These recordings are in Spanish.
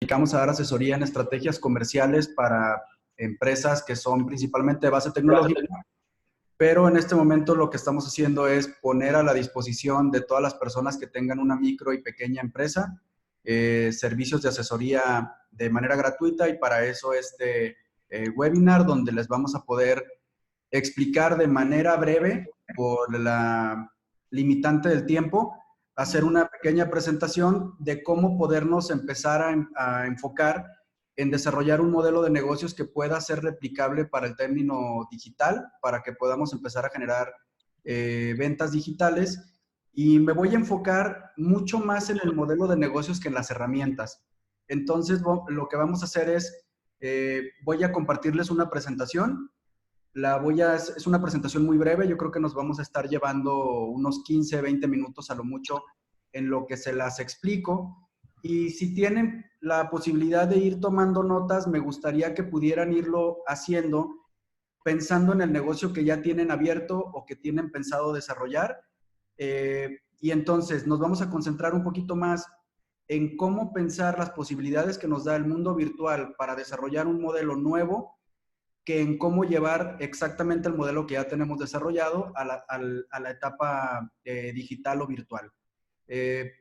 dedicamos a dar asesoría en estrategias comerciales para empresas que son principalmente de base tecnológica, pero en este momento lo que estamos haciendo es poner a la disposición de todas las personas que tengan una micro y pequeña empresa servicios de asesoría de manera gratuita, y para eso webinar donde les vamos a poder explicar de manera breve, por la limitante del tiempo, hacer una pequeña presentación de cómo podernos empezar a enfocar en desarrollar un modelo de negocios que pueda ser replicable para el término digital, para que podamos empezar a generar ventas digitales. Y me voy a enfocar mucho más en el modelo de negocios que en las herramientas. Entonces, lo que vamos a hacer es, voy a compartirles una presentación. Es una presentación muy breve. Yo creo que nos vamos a estar llevando unos 15, 20 minutos a lo mucho en lo que se las explico. Y si tienen la posibilidad de ir tomando notas, me gustaría que pudieran irlo haciendo pensando en el negocio que ya tienen abierto o que tienen pensado desarrollar. Y entonces nos vamos a concentrar un poquito más en cómo pensar las posibilidades que nos da el mundo virtual para desarrollar un modelo nuevo, que en cómo llevar exactamente el modelo que ya tenemos desarrollado a la etapa digital o virtual.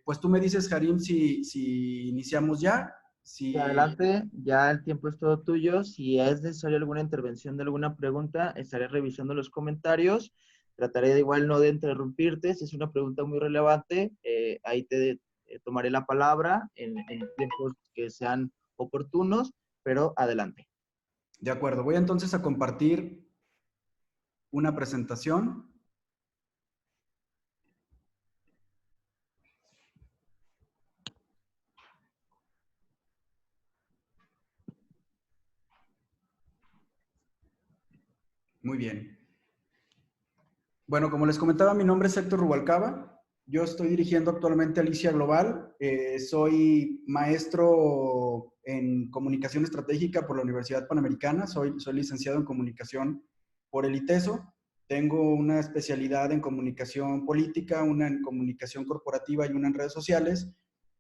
Pues tú me dices, Harim, si iniciamos ya. Si... Adelante, ya el tiempo es todo tuyo. Si es necesaria alguna intervención de alguna pregunta, estaré revisando los comentarios. Trataré de igual no de interrumpirte. Si es una pregunta muy relevante, ahí te tomaré la palabra en tiempos que sean oportunos, pero adelante. De acuerdo, voy entonces a compartir una presentación. Muy bien. Bueno, como les comentaba, mi nombre es Héctor Rubalcaba. Yo estoy dirigiendo actualmente Alicia Global. Soy maestro en comunicación estratégica por la Universidad Panamericana. Soy licenciado en comunicación por el ITESO. Tengo una especialidad en comunicación política, una en comunicación corporativa y una en redes sociales.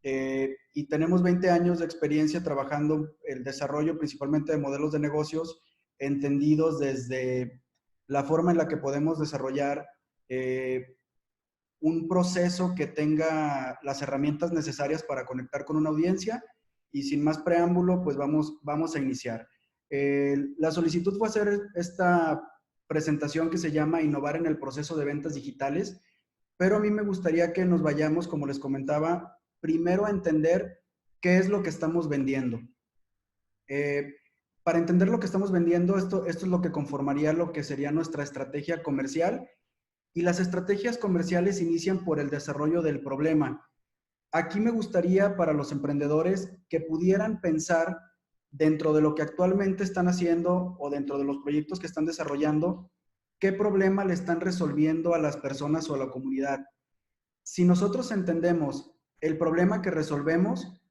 Y tenemos 20 años de experiencia trabajando el desarrollo principalmente de modelos de negocios entendidos desde la forma en la que podemos desarrollar un proceso que tenga las herramientas necesarias para conectar con una audiencia. Y sin más preámbulo, pues vamos a iniciar. La solicitud fue hacer esta presentación que se llama Innovar en el proceso de ventas digitales, pero a mí me gustaría que nos vayamos, como les comentaba, primero a entender qué es lo que estamos vendiendo. Para entender lo que estamos vendiendo, esto es lo que conformaría lo que sería nuestra estrategia comercial. Y las estrategias comerciales inician por el desarrollo del problema. Aquí me gustaría para los emprendedores que pudieran pensar dentro de lo que actualmente están haciendo o dentro de los proyectos que están desarrollando, qué problema le están resolviendo a las personas o a la comunidad. Si nosotros entendemos el problema que resolvemos,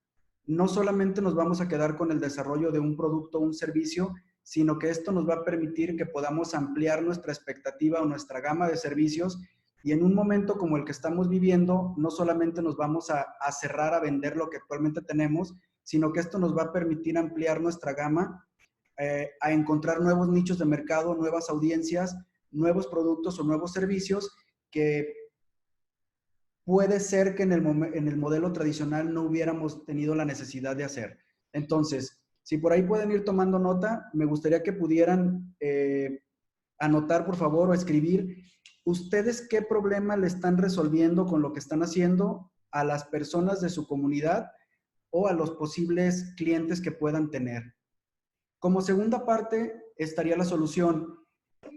no solamente nos vamos a quedar con el desarrollo de un producto o un servicio, sino que esto nos va a permitir que podamos ampliar nuestra expectativa o nuestra gama de servicios, y en un momento como el que estamos viviendo, no solamente nos vamos a cerrar a vender lo que actualmente tenemos, sino que esto nos va a permitir ampliar nuestra gama, a encontrar nuevos nichos de mercado, nuevas audiencias, nuevos productos o nuevos servicios que puede ser que en el modelo tradicional no hubiéramos tenido la necesidad de hacer. Entonces, si por ahí pueden ir tomando nota, me gustaría que pudieran anotar, por favor, o escribir, ustedes qué problema le están resolviendo con lo que están haciendo a las personas de su comunidad o a los posibles clientes que puedan tener. Como segunda parte estaría la solución.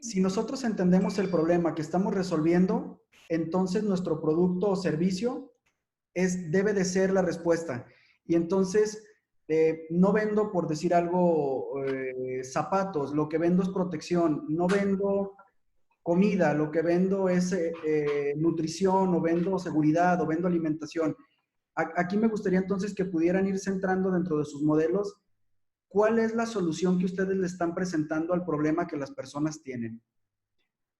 Si nosotros entendemos el problema que estamos resolviendo, entonces nuestro producto o servicio debe de ser la respuesta. Y entonces, no vendo, por decir algo, zapatos, lo que vendo es protección, no vendo comida, lo que vendo es nutrición, o vendo seguridad, o vendo alimentación. Aquí me gustaría entonces que pudieran ir centrando dentro de sus modelos cuál es la solución que ustedes le están presentando al problema que las personas tienen.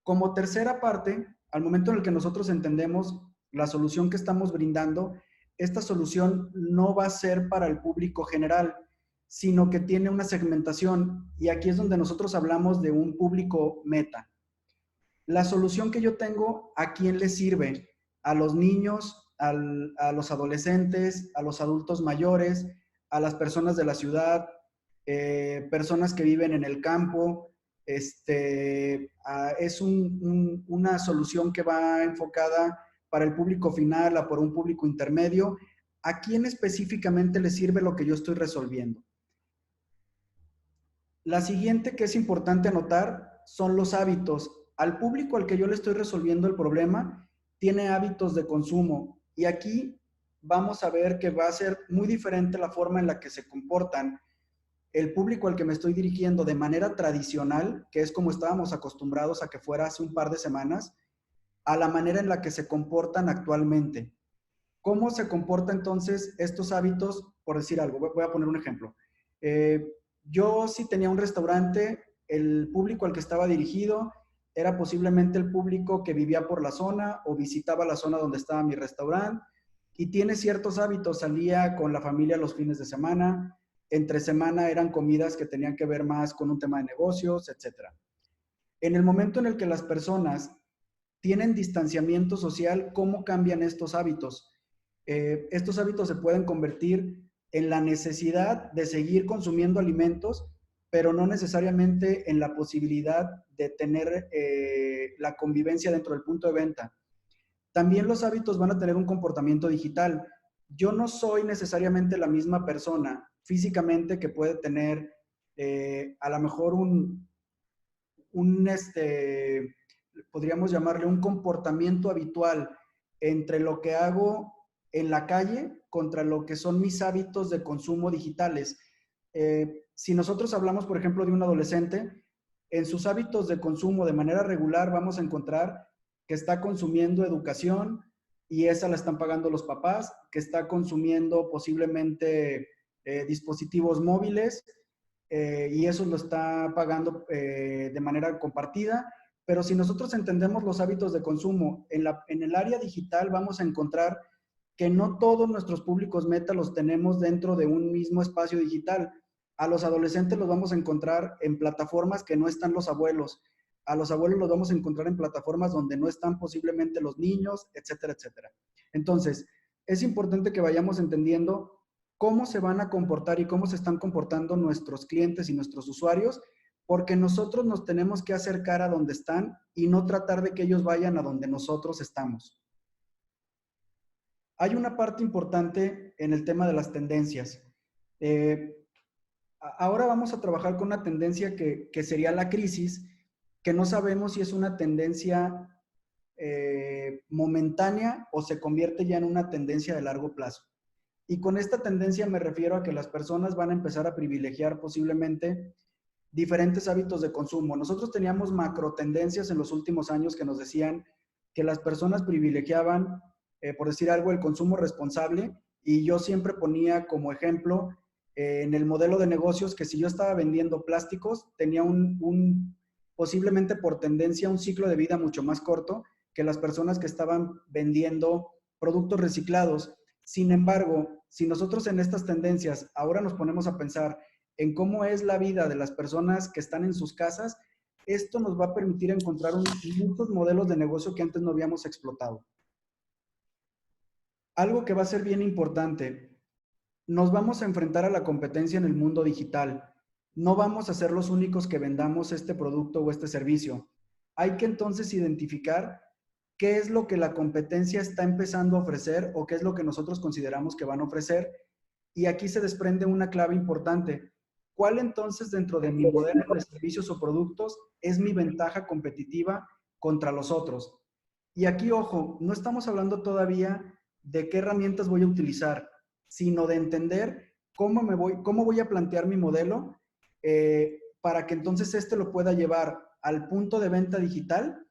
Como tercera parte, al momento en el que nosotros entendemos la solución que estamos brindando, esta solución no va a ser para el público general, sino que tiene una segmentación, y aquí es donde nosotros hablamos de un público meta. La solución que yo tengo, ¿a quién le sirve? A los niños, a los adolescentes, a los adultos mayores, a las personas de la ciudad, personas que viven en el campo. Es una solución que va enfocada para el público final, a por un público intermedio. ¿A quién específicamente le sirve lo que yo estoy resolviendo? La siguiente que es importante anotar son los hábitos. Al público al que yo le estoy resolviendo el problema tiene hábitos de consumo, y aquí vamos a ver que va a ser muy diferente la forma en la que se comportan el público al que me estoy dirigiendo de manera tradicional, que es como estábamos acostumbrados a que fuera hace un par de semanas, a la manera en la que se comportan actualmente. ¿Cómo se comportan entonces estos hábitos? Por decir algo, voy a poner un ejemplo. Yo sí tenía un restaurante, el público al que estaba dirigido era posiblemente el público que vivía por la zona o visitaba la zona donde estaba mi restaurante, y tiene ciertos hábitos. Salía con la familia los fines de semana, entre semana eran comidas que tenían que ver más con un tema de negocios, etc. En el momento en el que las personas tienen distanciamiento social, ¿cómo cambian estos hábitos? Estos hábitos se pueden convertir en la necesidad de seguir consumiendo alimentos, pero no necesariamente en la posibilidad de tener la convivencia dentro del punto de venta. También los hábitos van a tener un comportamiento digital. Yo no soy necesariamente la misma persona físicamente que puede tener a lo mejor podríamos llamarle un comportamiento habitual entre lo que hago en la calle contra lo que son mis hábitos de consumo digitales. Si nosotros hablamos, por ejemplo, de un adolescente, en sus hábitos de consumo de manera regular vamos a encontrar que está consumiendo educación, y esa la están pagando los papás, que está consumiendo posiblemente dispositivos móviles, y eso lo está pagando de manera compartida. Pero si nosotros entendemos los hábitos de consumo en el área digital, vamos a encontrar que no todos nuestros públicos meta los tenemos dentro de un mismo espacio digital. A los adolescentes los vamos a encontrar en plataformas que no están los abuelos. A los abuelos los vamos a encontrar en plataformas donde no están posiblemente los niños, etcétera, etcétera. Entonces, es importante que vayamos entendiendo cómo se van a comportar y cómo se están comportando nuestros clientes y nuestros usuarios, porque nosotros nos tenemos que acercar a donde están y no tratar de que ellos vayan a donde nosotros estamos. Hay una parte importante en el tema de las tendencias. Ahora vamos a trabajar con una tendencia que sería la crisis, que no sabemos si es una tendencia momentánea o se convierte ya en una tendencia de largo plazo. Y con esta tendencia me refiero a que las personas van a empezar a privilegiar posiblemente diferentes hábitos de consumo. Nosotros teníamos macro tendencias en los últimos años que nos decían que las personas privilegiaban, por decir algo, el consumo responsable, y yo siempre ponía como ejemplo en el modelo de negocios que si yo estaba vendiendo plásticos, tenía posiblemente por tendencia un ciclo de vida mucho más corto que las personas que estaban vendiendo productos reciclados. Sin embargo, si nosotros en estas tendencias ahora nos ponemos a pensar en cómo es la vida de las personas que están en sus casas, esto nos va a permitir encontrar muchos modelos de negocio que antes no habíamos explotado. Algo que va a ser bien importante: nos vamos a enfrentar a la competencia en el mundo digital. No vamos a ser los únicos que vendamos este producto o este servicio. Hay que entonces identificar qué es lo que la competencia está empezando a ofrecer o qué es lo que nosotros consideramos que van a ofrecer. Y aquí se desprende una clave importante. ¿Cuál entonces dentro de mi modelo de servicios o productos es mi ventaja competitiva contra los otros? Y aquí, ojo, no estamos hablando todavía de qué herramientas voy a utilizar, sino de entender cómo voy a plantear mi modelo para que entonces este lo pueda llevar al punto de venta digital,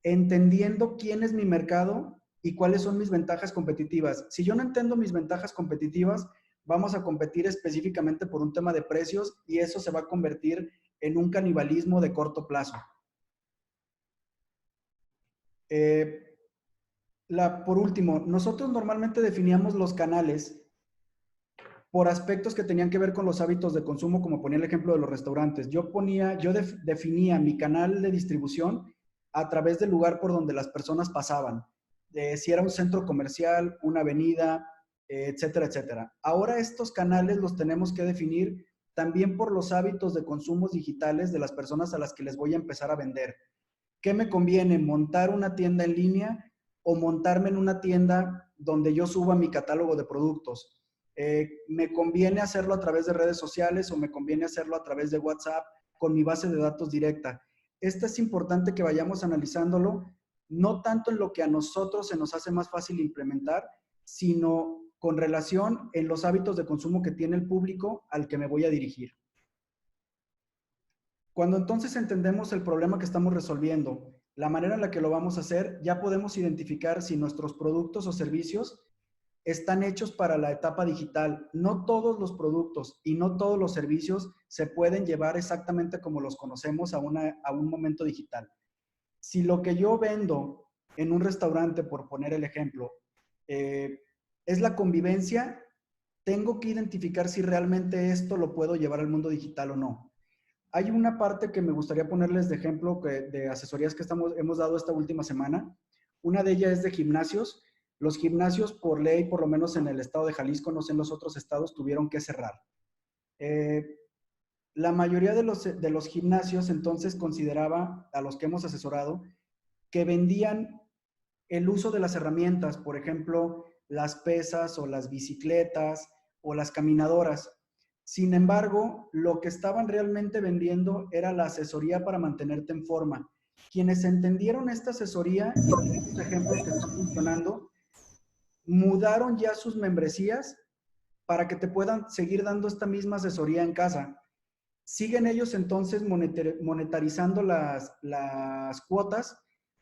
entendiendo quién es mi mercado y cuáles son mis ventajas competitivas. Si yo no entiendo mis ventajas competitivas, vamos a competir específicamente por un tema de precios, y eso se va a convertir en un canibalismo de corto plazo. Por último, nosotros normalmente definíamos los canales por aspectos que tenían que ver con los hábitos de consumo, como ponía el ejemplo de los restaurantes. Definía mi canal de distribución a través del lugar por donde las personas pasaban. Si era un centro comercial, una avenida, etcétera, etcétera. Ahora estos canales los tenemos que definir también por los hábitos de consumos digitales de las personas a las que les voy a empezar a vender. ¿Qué me conviene? ¿Montar una tienda en línea o montarme en una tienda donde yo suba mi catálogo de productos? ¿Me conviene hacerlo a través de redes sociales o me conviene hacerlo a través de WhatsApp con mi base de datos directa? Esto es importante que vayamos analizándolo, no tanto en lo que a nosotros se nos hace más fácil implementar, sino con relación en los hábitos de consumo que tiene el público al que me voy a dirigir. Cuando entonces entendemos el problema que estamos resolviendo, la manera en la que lo vamos a hacer, ya podemos identificar si nuestros productos o servicios están hechos para la etapa digital. No todos los productos y no todos los servicios se pueden llevar exactamente como los conocemos a un momento digital. Si lo que yo vendo en un restaurante, por poner el ejemplo, es la convivencia, tengo que identificar si realmente esto lo puedo llevar al mundo digital o no. Hay una parte que me gustaría ponerles de ejemplo de asesorías que hemos dado esta última semana. Una de ellas es de gimnasios. Los gimnasios, por ley, por lo menos en el estado de Jalisco, no sé en los otros estados, tuvieron que cerrar. La mayoría de los gimnasios entonces consideraba, a los que hemos asesorado, que vendían el uso de las herramientas, por ejemplo, las pesas o las bicicletas o las caminadoras. Sin embargo, lo que estaban realmente vendiendo era la asesoría para mantenerte en forma. Quienes entendieron esta asesoría y estos ejemplos que están funcionando, mudaron ya sus membresías para que te puedan seguir dando esta misma asesoría en casa. Siguen ellos entonces monetarizando las cuotas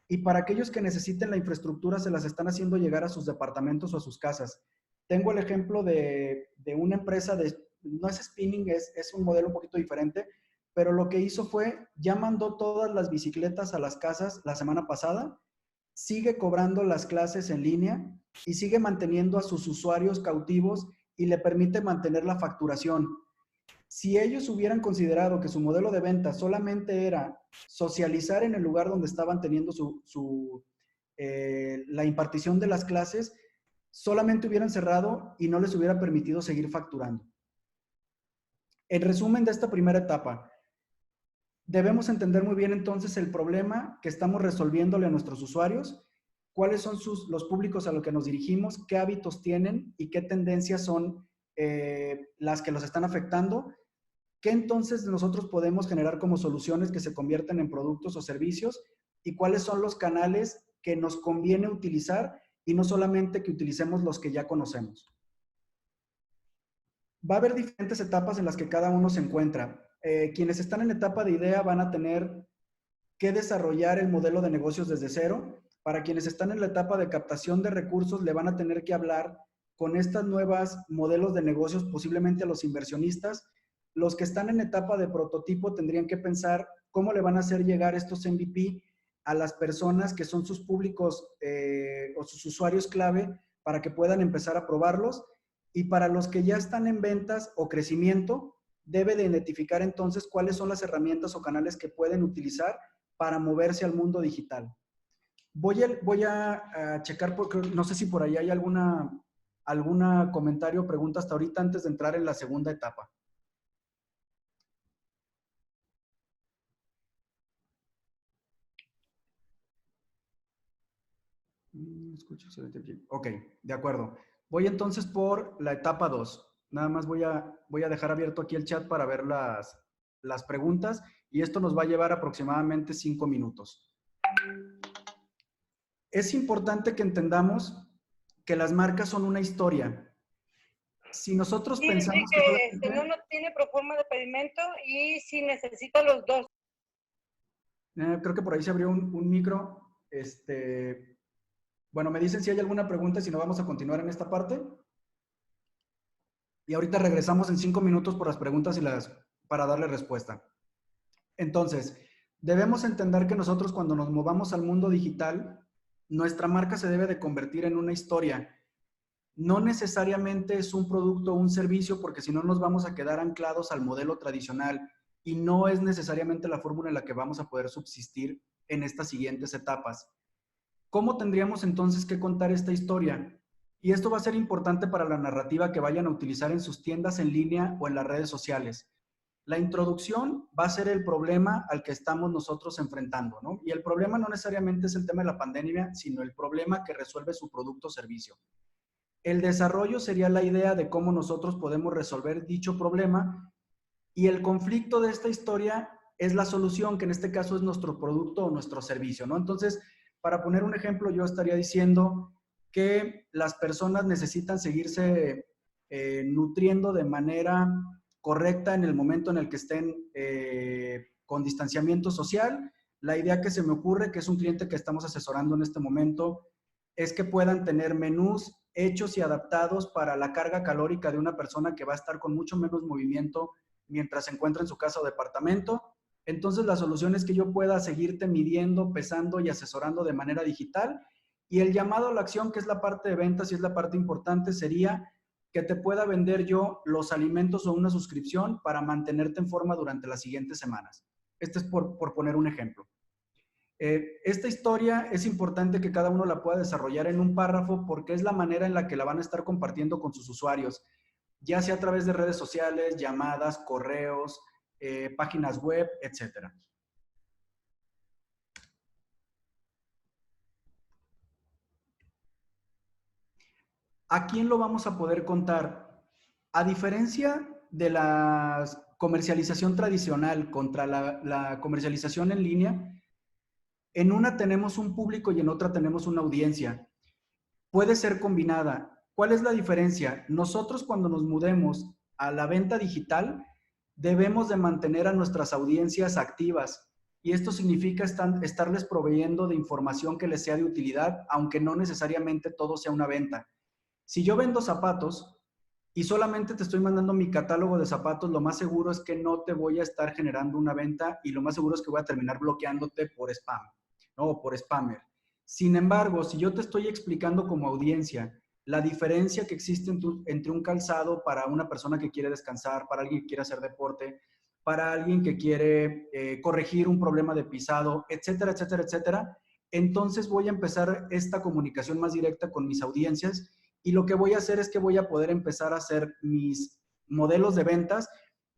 y para aquellos que necesiten la infraestructura se las están haciendo llegar a sus departamentos o a sus casas. Tengo el ejemplo de una empresa no es spinning, es un modelo un poquito diferente, pero lo que hizo fue, ya mandó todas las bicicletas a las casas la semana pasada, sigue cobrando las clases en línea y sigue manteniendo a sus usuarios cautivos y le permite mantener la facturación. Si ellos hubieran considerado que su modelo de venta solamente era socializar en el lugar donde estaban teniendo la impartición de las clases, solamente hubieran cerrado y no les hubiera permitido seguir facturando. En resumen de esta primera etapa, debemos entender muy bien entonces el problema que estamos resolviéndole a nuestros usuarios, cuáles son los públicos a los que nos dirigimos, qué hábitos tienen y qué tendencias son las que los están afectando. ¿Qué entonces nosotros podemos generar como soluciones que se convierten en productos o servicios? ¿Y cuáles son los canales que nos conviene utilizar y no solamente que utilicemos los que ya conocemos? Va a haber diferentes etapas en las que cada uno se encuentra. Quienes están en etapa de idea van a tener que desarrollar el modelo de negocios desde cero. Para quienes están en la etapa de captación de recursos, le van a tener que hablar con estas nuevas modelos de negocios, posiblemente a los inversionistas. Los que están en etapa de prototipo tendrían que pensar cómo le van a hacer llegar estos MVP a las personas que son sus públicos o sus usuarios clave para que puedan empezar a probarlos. Y para los que ya están en ventas o crecimiento, debe de identificar entonces cuáles son las herramientas o canales que pueden utilizar para moverse al mundo digital. Voy a checar, porque no sé si por ahí hay alguna comentario o pregunta hasta ahorita antes de entrar en la segunda etapa. Ok, de acuerdo. Voy entonces por la etapa 2. Nada más voy a dejar abierto aquí el chat para ver las preguntas y esto nos va a llevar aproximadamente 5 minutos. Es importante que entendamos que las marcas son una historia. Si nosotros pensamos que no tiene proforma de pedimento y si necesita los dos. Creo que por ahí se abrió un micro. Bueno, me dicen si hay alguna pregunta, si no vamos a continuar en esta parte. Y ahorita regresamos en 5 minutos por las preguntas para darle respuesta. Entonces, debemos entender que nosotros cuando nos movamos al mundo digital, nuestra marca se debe de convertir en una historia. No necesariamente es un producto o un servicio, porque si no nos vamos a quedar anclados al modelo tradicional y no es necesariamente la fórmula en la que vamos a poder subsistir en estas siguientes etapas. ¿Cómo tendríamos entonces que contar esta historia? Y esto va a ser importante para la narrativa que vayan a utilizar en sus tiendas en línea o en las redes sociales. La introducción va a ser el problema al que estamos nosotros enfrentando, ¿no? Y el problema no necesariamente es el tema de la pandemia, sino el problema que resuelve su producto o servicio. El desarrollo sería la idea de cómo nosotros podemos resolver dicho problema, y el conflicto de esta historia es la solución, que en este caso es nuestro producto o nuestro servicio, ¿no? Entonces, para poner un ejemplo, yo estaría diciendo que las personas necesitan seguirse nutriendo de manera correcta en el momento en el que estén con distanciamiento social. La idea que se me ocurre, que es un cliente que estamos asesorando en este momento, es que puedan tener menús hechos y adaptados para la carga calórica de una persona que va a estar con mucho menos movimiento mientras se encuentra en su casa o departamento. Entonces, la solución es que yo pueda seguirte midiendo, pesando y asesorando de manera digital. Y el llamado a la acción, que es la parte de ventas y es la parte importante, sería que te pueda vender yo los alimentos o una suscripción para mantenerte en forma durante las siguientes semanas. Este es por poner un ejemplo. Esta historia es importante que cada uno la pueda desarrollar en un párrafo, porque es la manera en la que la van a estar compartiendo con sus usuarios, ya sea a través de redes sociales, llamadas, correos, páginas web, etc. ¿A quién lo vamos a poder contar? A diferencia de la comercialización tradicional contra la comercialización en línea, en una tenemos un público y en otra tenemos una audiencia. Puede ser combinada. ¿Cuál es la diferencia? Nosotros, cuando nos mudemos a la venta digital, debemos de mantener a nuestras audiencias activas, y esto significa estarles proveyendo de información que les sea de utilidad, aunque no necesariamente todo sea una venta. Si yo vendo zapatos y solamente te estoy mandando mi catálogo de zapatos, lo más seguro es que no te voy a estar generando una venta, y lo más seguro es que voy a terminar bloqueándote por spam, ¿no? O por spammer. Sin embargo, si yo te estoy explicando como audiencia la diferencia que existe entre un calzado para una persona que quiere descansar, para alguien que quiere hacer deporte, para alguien que quiere corregir un problema de pisado, etcétera, etcétera, etcétera, entonces voy a empezar esta comunicación más directa con mis audiencias, y lo que voy a hacer es que voy a poder empezar a hacer mis modelos de ventas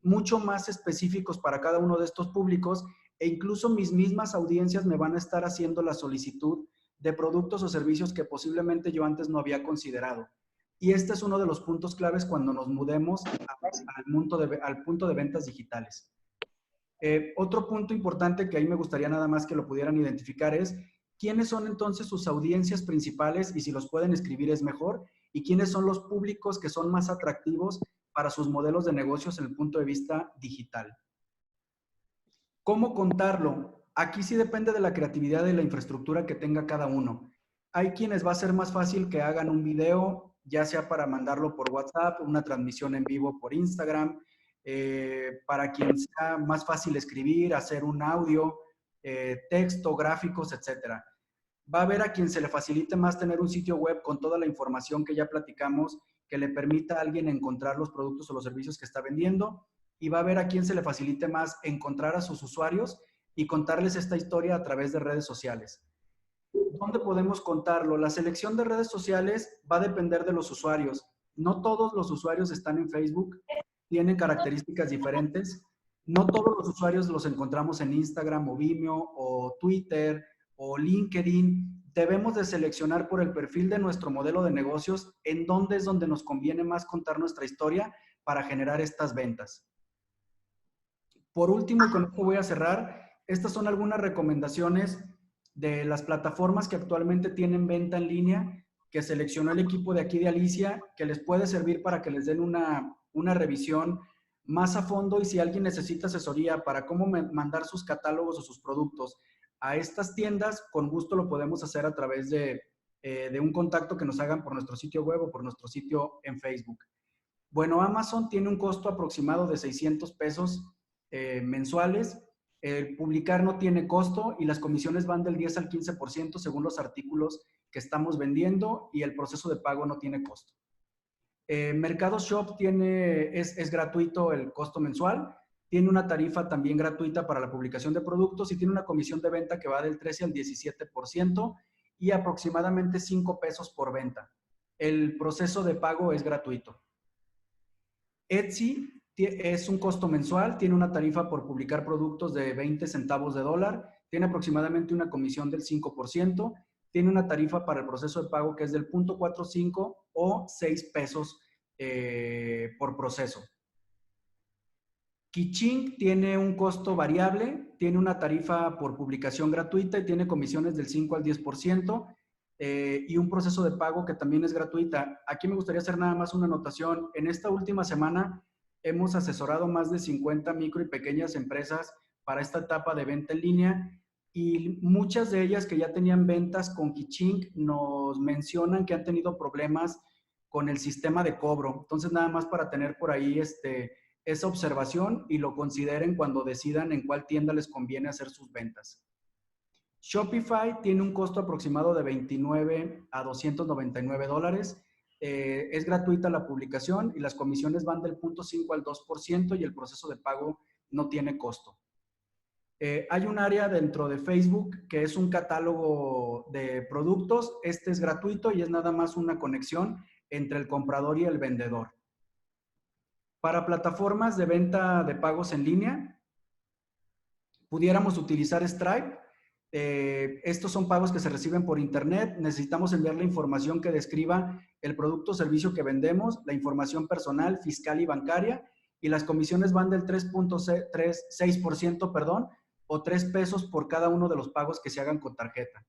mucho más específicos para cada uno de estos públicos, e incluso mis mismas audiencias me van a estar haciendo la solicitud de productos o servicios que posiblemente yo antes no había considerado. Y este es uno de los puntos claves cuando nos mudemos al punto de ventas digitales. Otro punto importante que ahí me gustaría nada más que lo pudieran identificar es quiénes son entonces sus audiencias principales, y si los pueden escribir es mejor, y quiénes son los públicos que son más atractivos para sus modelos de negocios en el punto de vista digital. ¿Cómo contarlo? Aquí sí depende de la creatividad y de la infraestructura que tenga cada uno. Hay quienes va a ser más fácil que hagan un video, ya sea para mandarlo por WhatsApp, una transmisión en vivo por Instagram, para quien sea más fácil escribir, hacer un audio, texto, gráficos, etc. Va a haber a quien se le facilite más tener un sitio web con toda la información que ya platicamos, que le permita a alguien encontrar los productos o los servicios que está vendiendo, y va a haber a quien se le facilite más encontrar a sus usuarios y contarles esta historia a través de redes sociales. ¿Dónde podemos contarlo? La selección de redes sociales va a depender de los usuarios. No todos los usuarios están en Facebook, tienen características diferentes. No todos los usuarios los encontramos en Instagram o Vimeo o Twitter o LinkedIn. Debemos de seleccionar por el perfil de nuestro modelo de negocios en dónde es donde nos conviene más contar nuestra historia para generar estas ventas. Por último, y con esto voy a cerrar, estas son algunas recomendaciones de las plataformas que actualmente tienen venta en línea, que seleccionó el equipo de aquí de Alicia, que les puede servir para que les den una revisión más a fondo, y si alguien necesita asesoría para cómo mandar sus catálogos o sus productos a estas tiendas, con gusto lo podemos hacer a través de un contacto que nos hagan por nuestro sitio web o por nuestro sitio en Facebook. Bueno, Amazon tiene un costo aproximado de 600 pesos mensuales. El publicar no tiene costo y las comisiones van del 10 al 15% según los artículos que estamos vendiendo y el proceso de pago no tiene costo. Mercado Shop es gratuito el costo mensual, tiene una tarifa también gratuita para la publicación de productos y tiene una comisión de venta que va del 13 al 17% y aproximadamente 5 pesos por venta. El proceso de pago es gratuito. Etsy es un costo mensual, tiene una tarifa por publicar productos de 20 centavos de dólar, tiene aproximadamente una comisión del 5%, tiene una tarifa para el proceso de pago que es del 0.45 o 6 pesos por proceso. Kiching tiene un costo variable, tiene una tarifa por publicación gratuita y tiene comisiones del 5 al 10% y un proceso de pago que también es gratuita. Aquí me gustaría hacer nada más una anotación. En esta última semana hemos asesorado más de 50 micro y pequeñas empresas para esta etapa de venta en línea y muchas de ellas que ya tenían ventas con Kiching nos mencionan que han tenido problemas con el sistema de cobro. Entonces, nada más para tener por ahí esa observación y lo consideren cuando decidan en cuál tienda les conviene hacer sus ventas. Shopify tiene un costo aproximado de 29 a 299 dólares. Es gratuita la publicación y las comisiones van del 0.5 al 2% y el proceso de pago no tiene costo. Hay un área dentro de Facebook que es un catálogo de productos. Este es gratuito y es nada más una conexión entre el comprador y el vendedor. Para plataformas de venta de pagos en línea, pudiéramos utilizar Stripe. Estos son pagos que se reciben por internet. Necesitamos enviar la información que describa el producto o servicio que vendemos, la información personal, fiscal y bancaria, y las comisiones van del 3.6%, perdón, o 3 pesos por cada uno de los pagos que se hagan con tarjeta.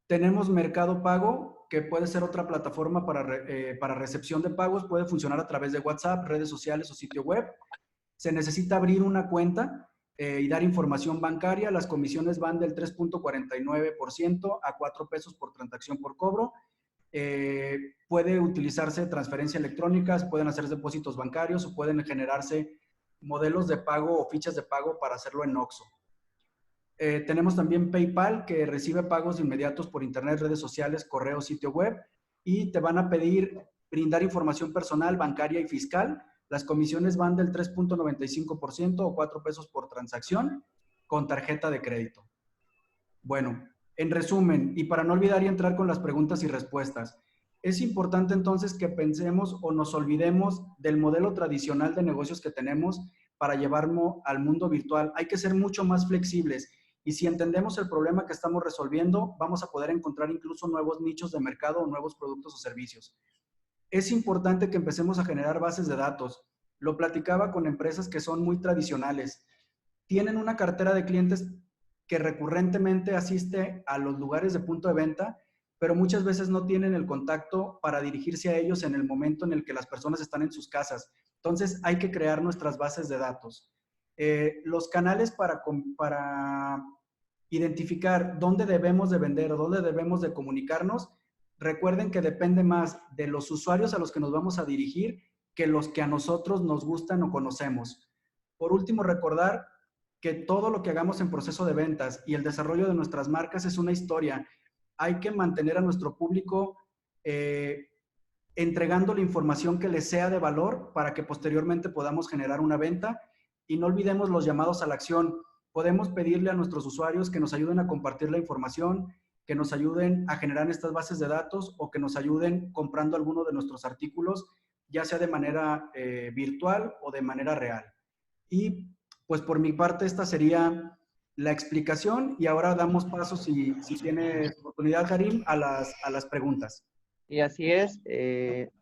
Tenemos Mercado Pago, que puede ser otra plataforma para recepción de pagos. Puede funcionar a través de WhatsApp, redes sociales o sitio web. Se necesita abrir una cuenta y dar información bancaria. Las comisiones van del 3.49% a 4 pesos por transacción por cobro. Puede utilizarse transferencia electrónicas, pueden hacer depósitos bancarios o pueden generarse modelos de pago o fichas de pago para hacerlo en Oxxo. Tenemos también PayPal, que recibe pagos inmediatos por internet, redes sociales, correo, sitio web, y te van a pedir brindar información personal, bancaria y fiscal. Las comisiones van del 3.95% o 4 pesos por transacción con tarjeta de crédito. Bueno, en resumen, y para no olvidar y entrar con las preguntas y respuestas, es importante entonces que pensemos o nos olvidemos del modelo tradicional de negocios que tenemos para llevarlo al mundo virtual. Hay que ser mucho más flexibles y si entendemos el problema que estamos resolviendo, vamos a poder encontrar incluso nuevos nichos de mercado o nuevos productos o servicios. Es importante que empecemos a generar bases de datos. Lo platicaba con empresas que son muy tradicionales. Tienen una cartera de clientes que recurrentemente asiste a los lugares de punto de venta, pero muchas veces no tienen el contacto para dirigirse a ellos en el momento en el que las personas están en sus casas. Entonces, hay que crear nuestras bases de datos. Los canales para identificar dónde debemos de vender o dónde debemos de comunicarnos, recuerden que depende más de los usuarios a los que nos vamos a dirigir que los que a nosotros nos gustan o conocemos. Por último, recordar que todo lo que hagamos en proceso de ventas y el desarrollo de nuestras marcas es una historia. Hay que mantener a nuestro público entregando la información que les sea de valor para que posteriormente podamos generar una venta. Y no olvidemos los llamados a la acción. Podemos pedirle a nuestros usuarios que nos ayuden a compartir la información, que nos ayuden a generar estas bases de datos o que nos ayuden comprando alguno de nuestros artículos, ya sea de manera virtual o de manera real. Y pues por mi parte esta sería la explicación y ahora damos paso, si tiene oportunidad, Karim, a las preguntas. Y así es,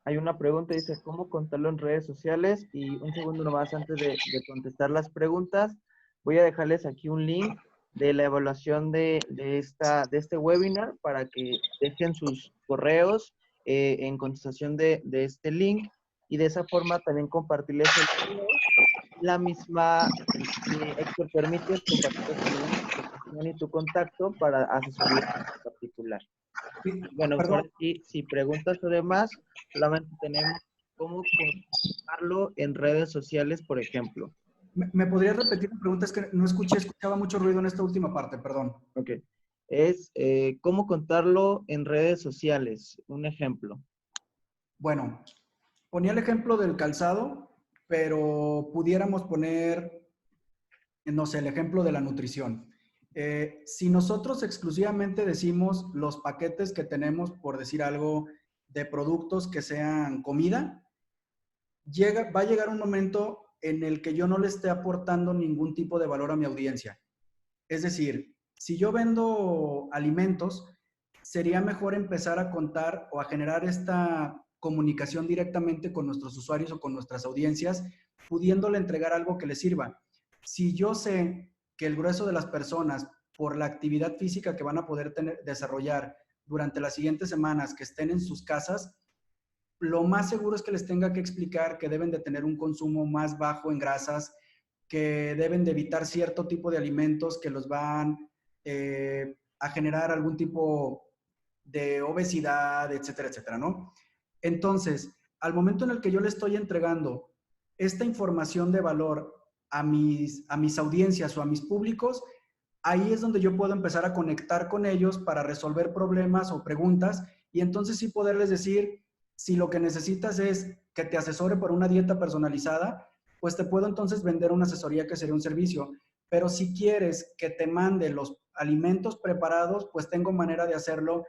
hay una pregunta, dice, ¿cómo contarlo en redes sociales? Y un segundo nomás antes de contestar las preguntas, voy a dejarles aquí un link de la evaluación de este webinar para que dejen sus correos en contestación de este link y de esa forma también compartirles el correo. La misma, Héctor, permite compartir tu link y tu contacto para asesoría particular. Bueno, ahora sí, si preguntas o demás, solamente tenemos cómo contactarlo en redes sociales, por ejemplo. ¿Me podrías repetir la pregunta? Es que no escuché, escuchaba mucho ruido en esta última parte, perdón. Ok. Es cómo contarlo en redes sociales. Un ejemplo. Bueno, ponía el ejemplo del calzado, pero pudiéramos poner, no sé, el ejemplo de la nutrición. Si nosotros exclusivamente decimos los paquetes que tenemos, por decir algo, de productos que sean comida, va a llegar un momento en el que yo no le esté aportando ningún tipo de valor a mi audiencia. Es decir, si yo vendo alimentos, sería mejor empezar a contar o a generar esta comunicación directamente con nuestros usuarios o con nuestras audiencias, pudiéndole entregar algo que les sirva. Si yo sé que el grueso de las personas, por la actividad física que van a poder desarrollar durante las siguientes semanas, que estén en sus casas, lo más seguro es que les tenga que explicar que deben de tener un consumo más bajo en grasas, que deben de evitar cierto tipo de alimentos que los van a generar algún tipo de obesidad, etcétera, etcétera, ¿no? Entonces, al momento en el que yo le estoy entregando esta información de valor a mis audiencias o a mis públicos, ahí es donde yo puedo empezar a conectar con ellos para resolver problemas o preguntas y entonces sí poderles decir, si lo que necesitas es que te asesore por una dieta personalizada, pues te puedo entonces vender una asesoría que sería un servicio. Pero si quieres que te mande los alimentos preparados, pues tengo manera de hacerlo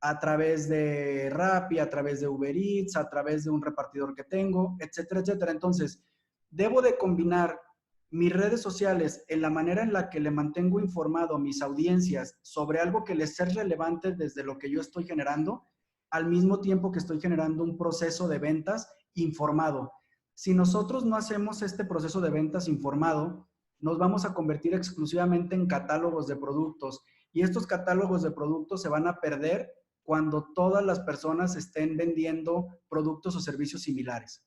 a través de Rappi, a través de Uber Eats, a través de un repartidor que tengo, etcétera, etcétera. Entonces, debo de combinar mis redes sociales en la manera en la que le mantengo informado a mis audiencias sobre algo que les es relevante desde lo que yo estoy generando, al mismo tiempo que estoy generando un proceso de ventas informado. Si nosotros no hacemos este proceso de ventas informado, nos vamos a convertir exclusivamente en catálogos de productos y estos catálogos de productos se van a perder cuando todas las personas estén vendiendo productos o servicios similares.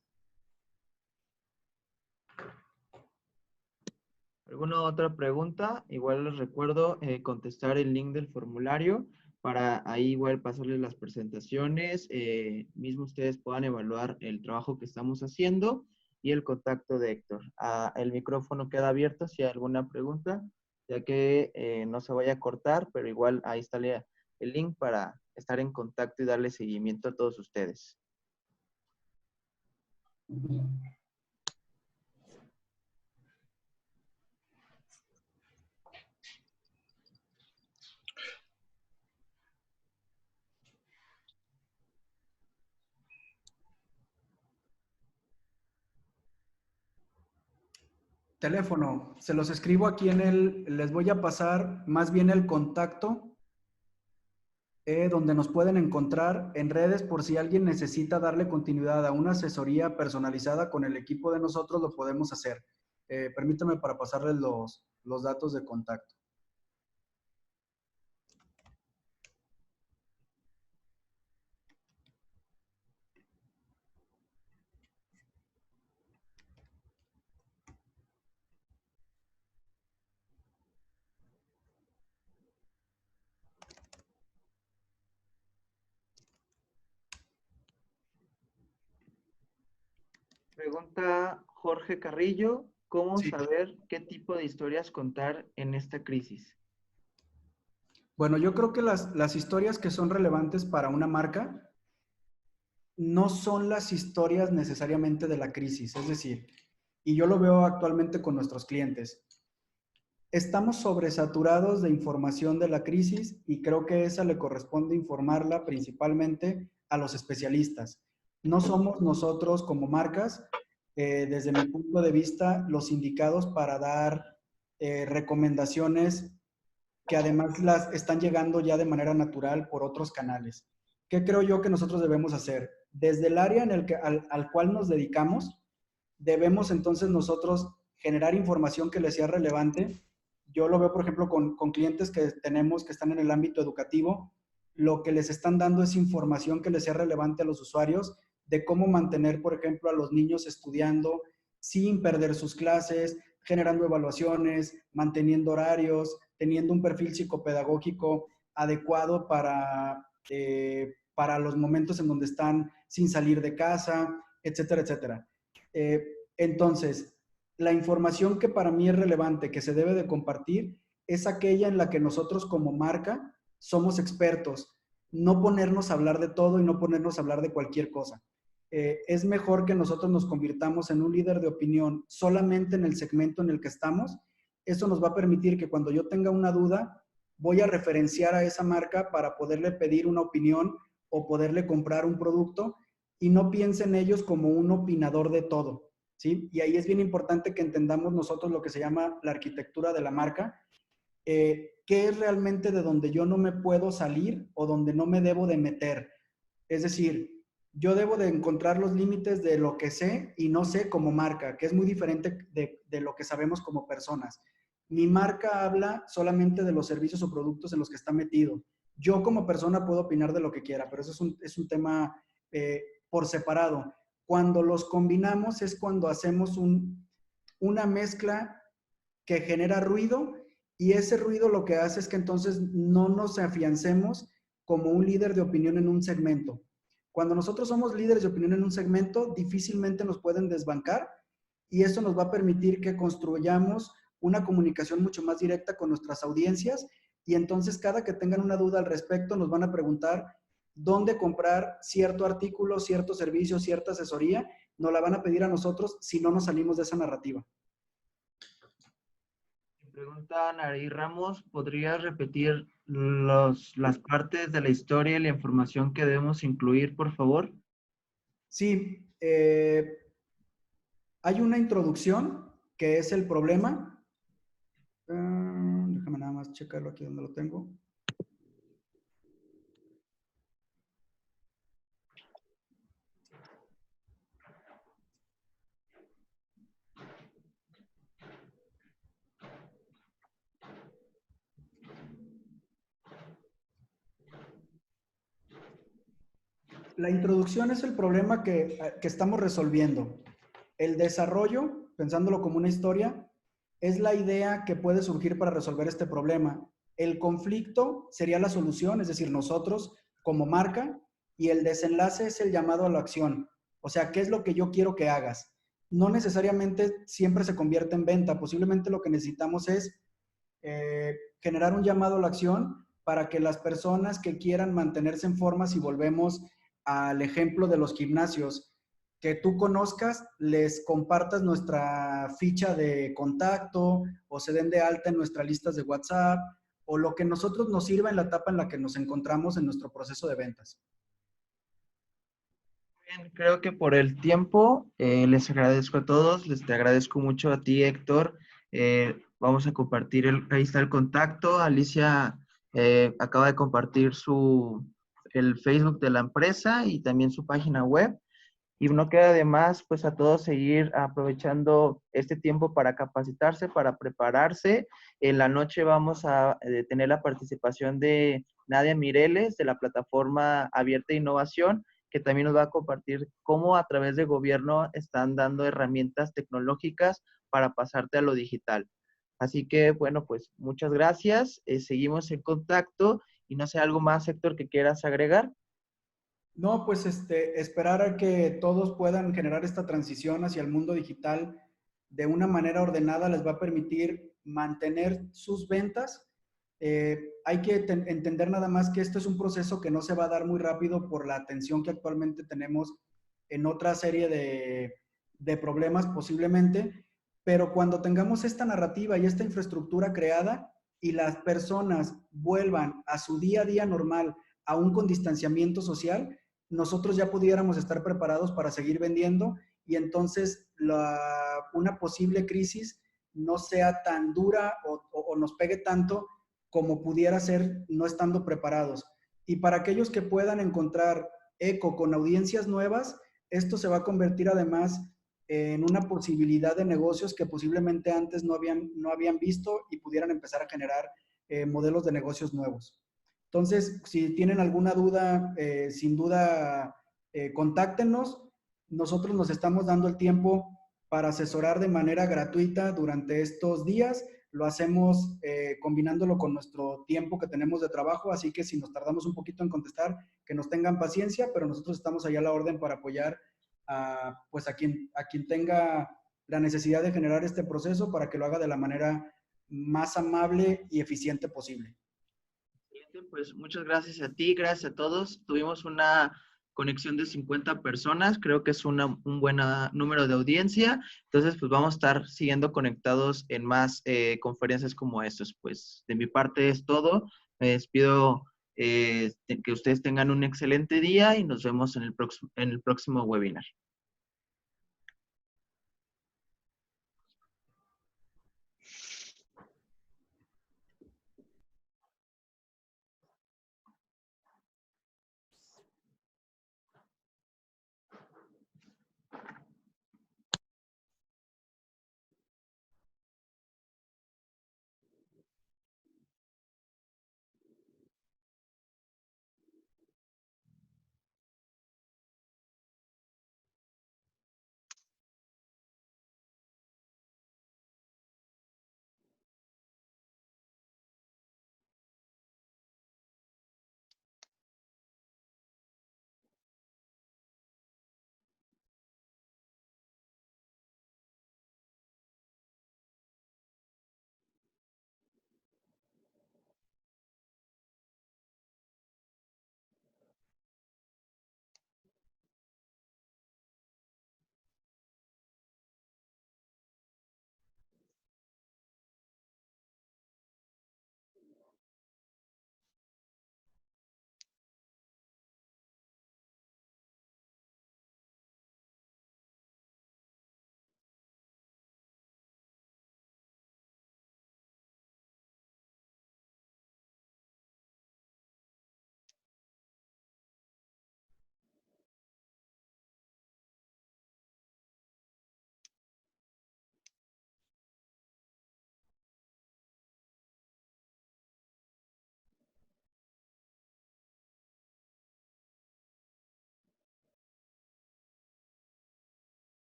¿Alguna otra pregunta? Igual les recuerdo contestar el link del formulario para ahí igual pasarles las presentaciones, mismo ustedes puedan evaluar el trabajo que estamos haciendo y el contacto de Héctor. El micrófono queda abierto si hay alguna pregunta, ya que no se vaya a cortar, pero igual ahí está el link para estar en contacto y darle seguimiento a todos ustedes. Teléfono, se los escribo aquí les voy a pasar más bien el contacto donde nos pueden encontrar en redes por si alguien necesita darle continuidad a una asesoría personalizada con el equipo de nosotros, lo podemos hacer. Permítame para pasarles los datos de contacto. Pregunta Jorge Carrillo, ¿cómo Sí. saber qué tipo de historias contar en esta crisis? Bueno, yo creo que las historias que son relevantes para una marca no son las historias necesariamente de la crisis, es decir, y yo lo veo actualmente con nuestros clientes. Estamos sobresaturados de información de la crisis y creo que esa le corresponde informarla principalmente a los especialistas. No somos nosotros como marcas, desde mi punto de vista, los indicados para dar recomendaciones que además las están llegando ya de manera natural por otros canales. ¿Qué creo yo que nosotros debemos hacer? Desde el área al cual nos dedicamos, debemos entonces nosotros generar información que les sea relevante. Yo lo veo, por ejemplo, con clientes que tenemos que están en el ámbito educativo, lo que les están dando es información que les sea relevante a los usuarios de cómo mantener, por ejemplo, a los niños estudiando sin perder sus clases, generando evaluaciones, manteniendo horarios, teniendo un perfil psicopedagógico adecuado para los momentos en donde están sin salir de casa, etcétera, etcétera. Entonces, la información que para mí es relevante, que se debe de compartir, es aquella en la que nosotros como marca somos expertos. No ponernos a hablar de todo y no ponernos a hablar de cualquier cosa. Es mejor que nosotros nos convirtamos en un líder de opinión solamente en el segmento en el que estamos. Eso nos va a permitir que cuando yo tenga una duda, voy a referenciar a esa marca para poderle pedir una opinión o poderle comprar un producto y no piense en ellos como un opinador de todo, ¿sí? Y ahí es bien importante que entendamos nosotros lo que se llama la arquitectura de la marca, qué es realmente de donde yo no me puedo salir o donde no me debo de meter. Es decir, yo debo de encontrar los límites de lo que sé y no sé como marca, que es muy diferente de lo que sabemos como personas. Mi marca habla solamente de los servicios o productos en los que está metido. Yo como persona puedo opinar de lo que quiera, pero eso es un tema por separado. Cuando los combinamos es cuando hacemos una mezcla que genera ruido y ese ruido lo que hace es que entonces no nos afiancemos como un líder de opinión en un segmento. Cuando nosotros somos líderes de opinión en un segmento, difícilmente nos pueden desbancar y eso nos va a permitir que construyamos una comunicación mucho más directa con nuestras audiencias y entonces cada que tengan una duda al respecto nos van a preguntar dónde comprar cierto artículo, cierto servicio, cierta asesoría, nos la van a pedir a nosotros si no nos salimos de esa narrativa. Pregunta Nari Ramos, ¿podrías repetir las partes de la historia y la información que debemos incluir, por favor? Sí, hay una introducción que es el problema. Déjame nada más checarlo aquí donde lo tengo. La introducción es el problema que estamos resolviendo. El desarrollo, pensándolo como una historia, es la idea que puede surgir para resolver este problema. El conflicto sería la solución, es decir, nosotros como marca, y el desenlace es el llamado a la acción. O sea, ¿qué es lo que yo quiero que hagas? No necesariamente siempre se convierte en venta. Posiblemente lo que necesitamos es generar un llamado a la acción para que las personas que quieran mantenerse en forma, si volvemos al ejemplo de los gimnasios, que tú conozcas, les compartas nuestra ficha de contacto o se den de alta en nuestras listas de WhatsApp o lo que nosotros nos sirva en la etapa en la que nos encontramos en nuestro proceso de ventas. Bien, creo que por el tiempo les agradezco a todos, les te agradezco mucho a ti, Héctor. Vamos a compartir, ahí está el contacto. Alicia acaba de compartir el Facebook de la empresa y también su página web. Y no queda de más, pues a todos seguir aprovechando este tiempo para capacitarse, para prepararse. En la noche vamos a tener la participación de Nadia Mireles de la plataforma Abierta de Innovación, que también nos va a compartir cómo a través de gobierno están dando herramientas tecnológicas para pasarte a lo digital. Así que, bueno, pues muchas gracias. Seguimos en contacto y no sé, algo más, Héctor, que quieras agregar. No, pues esperar a que todos puedan generar esta transición hacia el mundo digital de una manera ordenada les va a permitir mantener sus ventas. Hay que entender nada más que esto es un proceso que no se va a dar muy rápido por la atención que actualmente tenemos en otra serie de problemas posiblemente, pero cuando tengamos esta narrativa y esta infraestructura creada y las personas vuelvan a su día a día normal, aún con distanciamiento social, nosotros ya pudiéramos estar preparados para seguir vendiendo y entonces una posible crisis no sea tan dura o nos pegue tanto como pudiera ser no estando preparados. Y para aquellos que puedan encontrar eco con audiencias nuevas, esto se va a convertir además en una posibilidad de negocios que posiblemente antes no habían visto y pudieran empezar a generar modelos de negocios nuevos. Entonces, si tienen alguna duda, sin duda, contáctenos. Nosotros nos estamos dando el tiempo para asesorar de manera gratuita durante estos días. Lo hacemos combinándolo con nuestro tiempo que tenemos de trabajo, así que si nos tardamos un poquito en contestar, que nos tengan paciencia, pero nosotros estamos allá a la orden para apoyar pues a quien tenga la necesidad de generar este proceso para que lo haga de la manera más amable y eficiente posible. Pues muchas gracias a ti, gracias a todos. Tuvimos una conexión de 50 personas, creo que es un buen número de audiencia. Entonces, pues vamos a estar siguiendo conectados en más conferencias como estas. Pues de mi parte es todo. Me despido, que ustedes tengan un excelente día y nos vemos en el próximo webinar.